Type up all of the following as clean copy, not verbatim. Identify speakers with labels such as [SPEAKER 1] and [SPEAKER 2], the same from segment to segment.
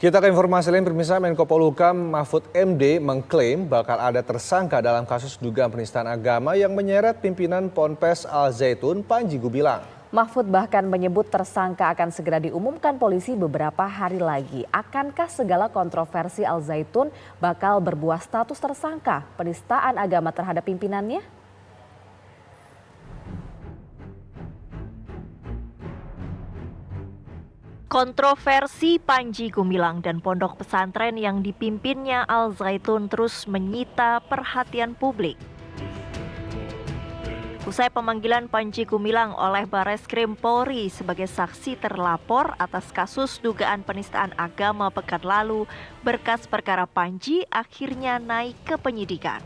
[SPEAKER 1] Kita ke informasi lain, pemirsa. Menko Polhukam Mahfud MD mengklaim bakal ada tersangka dalam kasus dugaan penistaan agama yang menyeret pimpinan Ponpes Al Zaitun Panji Gumilang.
[SPEAKER 2] Mahfud bahkan menyebut tersangka akan segera diumumkan polisi beberapa hari lagi. Akankah segala kontroversi Al Zaitun bakal berbuah status tersangka penistaan agama terhadap pimpinannya? Kontroversi Panji Gumilang dan pondok pesantren yang dipimpinnya Al Zaitun terus menyita perhatian publik. Usai pemanggilan Panji Gumilang oleh Bareskrim Polri sebagai saksi terlapor atas kasus dugaan penistaan agama pekan lalu, berkas perkara Panji akhirnya naik ke penyidikan.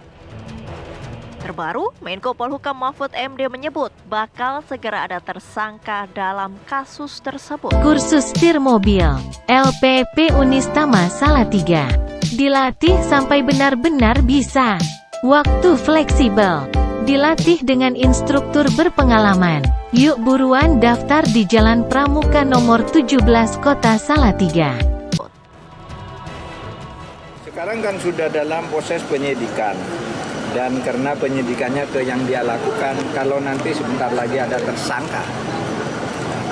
[SPEAKER 2] Terbaru, Menko Polhukam Mahfud MD menyebut bakal segera ada tersangka dalam kasus tersebut.
[SPEAKER 3] Kursus setir mobil, LPP Unistama Salatiga. Dilatih sampai benar-benar bisa. Waktu fleksibel. Dilatih dengan instruktur berpengalaman. Yuk buruan daftar di Jalan Pramuka nomor 17 Kota Salatiga.
[SPEAKER 4] Sekarang kan sudah dalam proses penyidikan. Dan karena penyidikannya ke yang dia lakukan, kalau nanti sebentar lagi ada tersangka,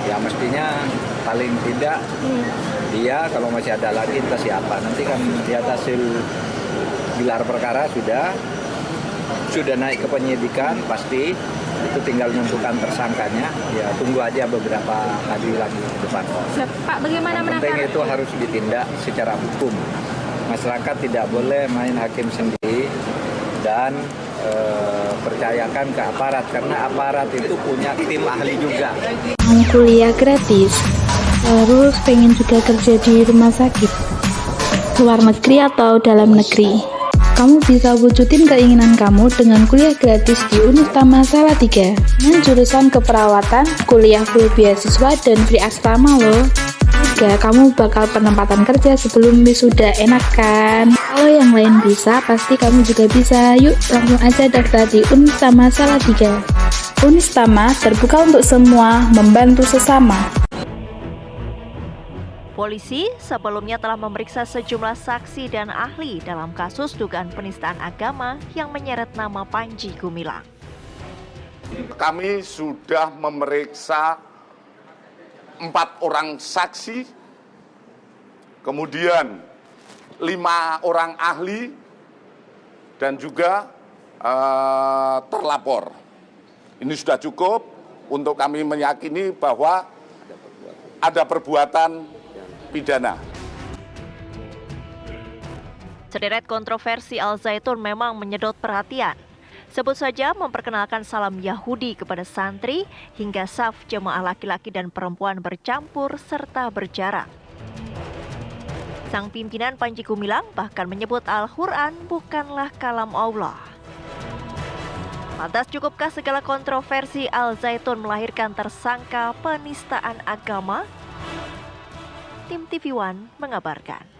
[SPEAKER 4] ya mestinya paling tidak dia, kalau masih ada lagi entah siapa. Nanti kan di atas hasil gelar perkara sudah naik ke penyidikan, pasti itu tinggal menentukan tersangkanya. Ya tunggu aja beberapa hari lagi ke depan.
[SPEAKER 5] Pak, bagaimana
[SPEAKER 4] yang penting itu harus ditindak secara hukum. Masyarakat tidak boleh main hakim sendiri dan percayakan ke aparat, karena aparat itu punya tim ahli juga.
[SPEAKER 5] Mau kuliah gratis, terus pengen juga kerja di rumah sakit, luar negeri atau dalam negeri. Kamu bisa wujudin keinginan kamu dengan kuliah gratis di Unistama Salatiga. Dengan jurusan keperawatan, kuliah full beasiswa dan free asrama loh. Kamu bakal penempatan kerja sebelum wisuda, enak kan? Kalau yang lain bisa, pasti kamu juga bisa. Yuk langsung aja daftar di Unistama Salatiga. Unistama terbuka untuk semua, membantu sesama.
[SPEAKER 2] Polisi sebelumnya telah memeriksa sejumlah saksi dan ahli dalam kasus dugaan penistaan agama yang menyeret nama Panji Gumilang.
[SPEAKER 6] Kami sudah memeriksa 4 orang saksi, kemudian 5 orang ahli, dan juga terlapor. Ini sudah cukup untuk kami meyakini bahwa ada perbuatan pidana.
[SPEAKER 2] Sederet kontroversi Al Zaitun memang menyedot perhatian. Sebut saja memperkenalkan salam Yahudi kepada santri hingga saf jemaah laki-laki dan perempuan bercampur serta berjarak. Sang pimpinan Panji Gumilang bahkan menyebut Al-Quran bukanlah kalam Allah. Lantas cukupkah segala kontroversi Al Zaitun melahirkan tersangka penistaan agama? Tim TV One mengabarkan.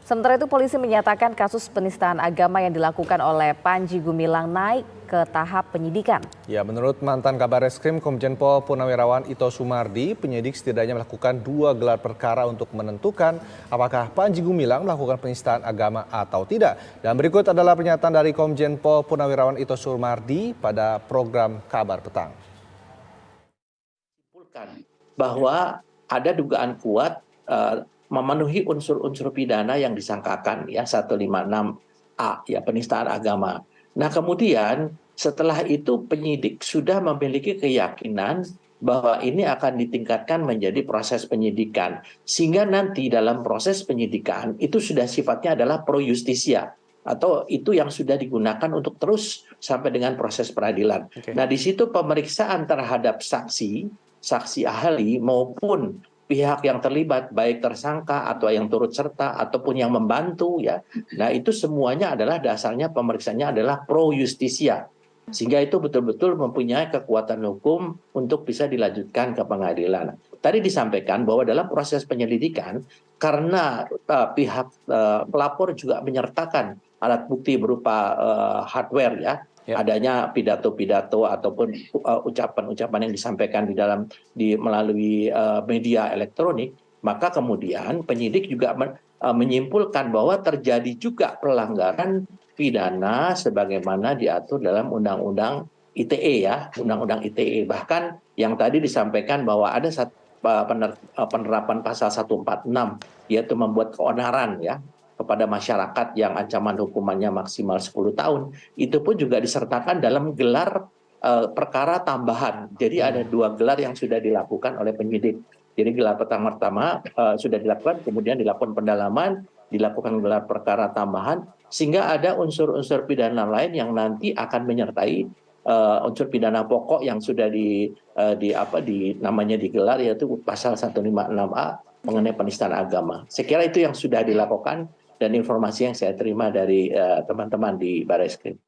[SPEAKER 2] Sementara itu polisi menyatakan kasus penistaan agama yang dilakukan oleh Panji Gumilang naik ke tahap penyidikan.
[SPEAKER 1] Ya, menurut mantan Kabareskrim Komjen Pol Purnawirawan Ito Sumardi, penyidik setidaknya melakukan 2 gelar perkara untuk menentukan apakah Panji Gumilang melakukan penistaan agama atau tidak. Dan berikut adalah pernyataan dari Komjen Pol Purnawirawan Ito Sumardi pada program Kabar Petang.
[SPEAKER 7] Bahwa ada dugaan kuat memenuhi unsur-unsur pidana yang disangkakan, ya 156A, ya penistaan agama. Nah kemudian setelah itu penyidik sudah memiliki keyakinan bahwa ini akan ditingkatkan menjadi proses penyidikan, sehingga nanti dalam proses penyidikan itu sudah sifatnya adalah pro justisia, atau itu yang sudah digunakan untuk terus sampai dengan proses peradilan. Nah di situ pemeriksaan terhadap saksi ahli maupun pihak yang terlibat, baik tersangka atau yang turut serta ataupun yang membantu, ya. Nah itu semuanya adalah dasarnya pemeriksaannya adalah pro justisia, sehingga itu betul-betul mempunyai kekuatan hukum untuk bisa dilanjutkan ke pengadilan. Tadi disampaikan bahwa dalam proses penyelidikan, karena pihak pelapor juga menyertakan alat bukti berupa hardware, ya, adanya pidato-pidato ataupun ucapan-ucapan yang disampaikan melalui media elektronik, maka kemudian penyidik juga menyimpulkan bahwa terjadi juga pelanggaran pidana sebagaimana diatur dalam Undang-Undang ITE ya, Undang-Undang ITE. Bahkan yang tadi disampaikan bahwa ada penerapan pasal 146 yaitu membuat keonaran ya kepada masyarakat yang ancaman hukumannya maksimal 10 tahun, itu pun juga disertakan dalam gelar perkara tambahan. Jadi ada 2 gelar yang sudah dilakukan oleh penyidik. Jadi gelar pertama sudah dilakukan, kemudian dilakukan pendalaman, dilakukan gelar perkara tambahan, sehingga ada unsur-unsur pidana lain yang nanti akan menyertai unsur pidana pokok yang sudah namanya digelar, yaitu pasal 156A mengenai penistaan agama. Saya kira itu yang sudah dilakukan dan informasi yang saya terima dari teman-teman di Barreskrim.